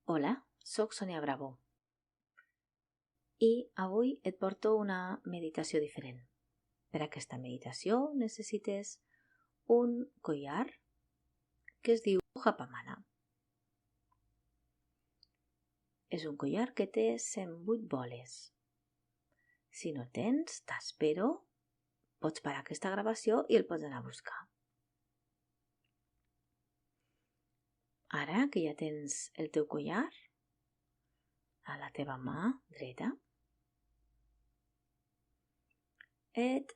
Hola, sóc Sònia Bravo i avui et porto una meditació diferent. Per a aquesta meditació necessites un collar que es diu Japamana. És un collar que té 108 boles. Si no tens, t'espero, pots parar aquesta gravació i el pots anar a buscar. Ara que ja tens el teu collar a la teva mà dreta, et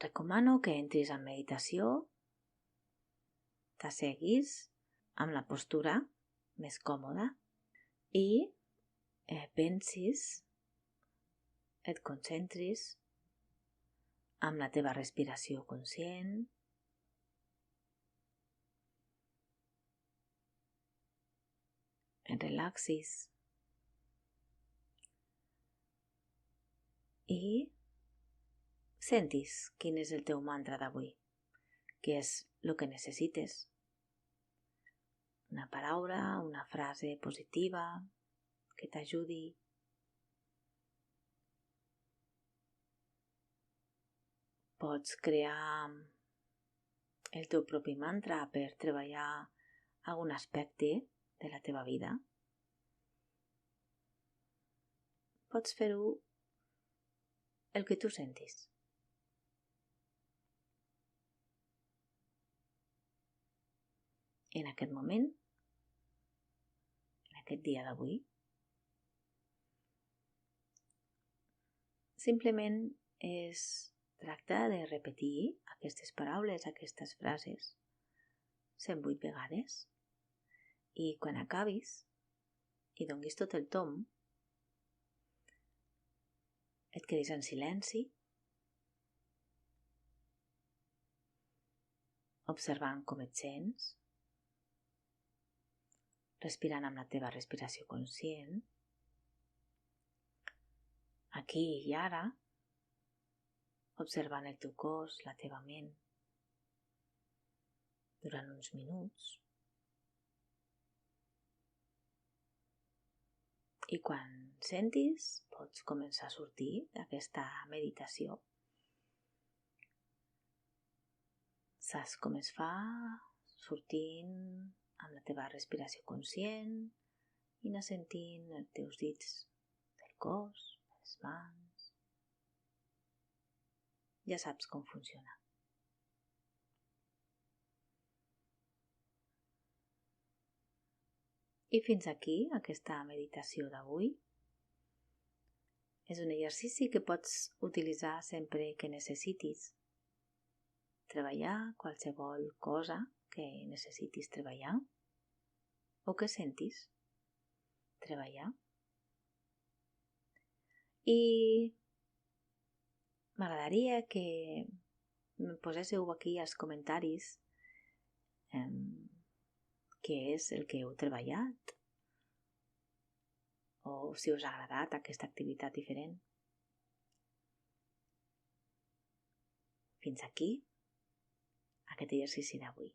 recomano que entris en meditació, t'asseguis amb la postura més còmoda i pensis, et concentris amb la teva respiració conscient, et relaxis i sentis quin és el teu mantra d'avui, què és el que necessites. Una paraula, una frase positiva que t'ajudi. Pots crear el teu propi mantra per treballar algun aspecte de la teva vida. Pots fer-ho el que tu sentis. En aquest moment, en aquest dia d'avui, simplement es tracta de repetir aquestes paraules, aquestes frases, 108 vegades, i quan acabis i donguis tot el tomb, et quedis en silenci, observant com et sents, respirant amb la teva respiració conscient, aquí i ara, observant el teu cos, la teva ment, durant uns minuts. I quan sentis, pots començar a sortir d'aquesta meditació. Saps com es fa, sortint amb la teva respiració conscient i anar sentint els teus dits del cos, de les mans. Ja saps com funciona. I fins aquí aquesta meditació d'avui. És un exercici que pots utilitzar sempre que necessitis treballar qualsevol cosa que necessitis treballar o que sentis treballar. I m'agradaria que em poséssiu aquí als comentaris què és el que heu treballat o si us ha agradat aquesta activitat diferent. Fins aquí aquest exercici d'avui.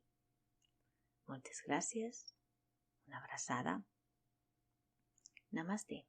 Moltes gràcies, una abraçada. Namaste.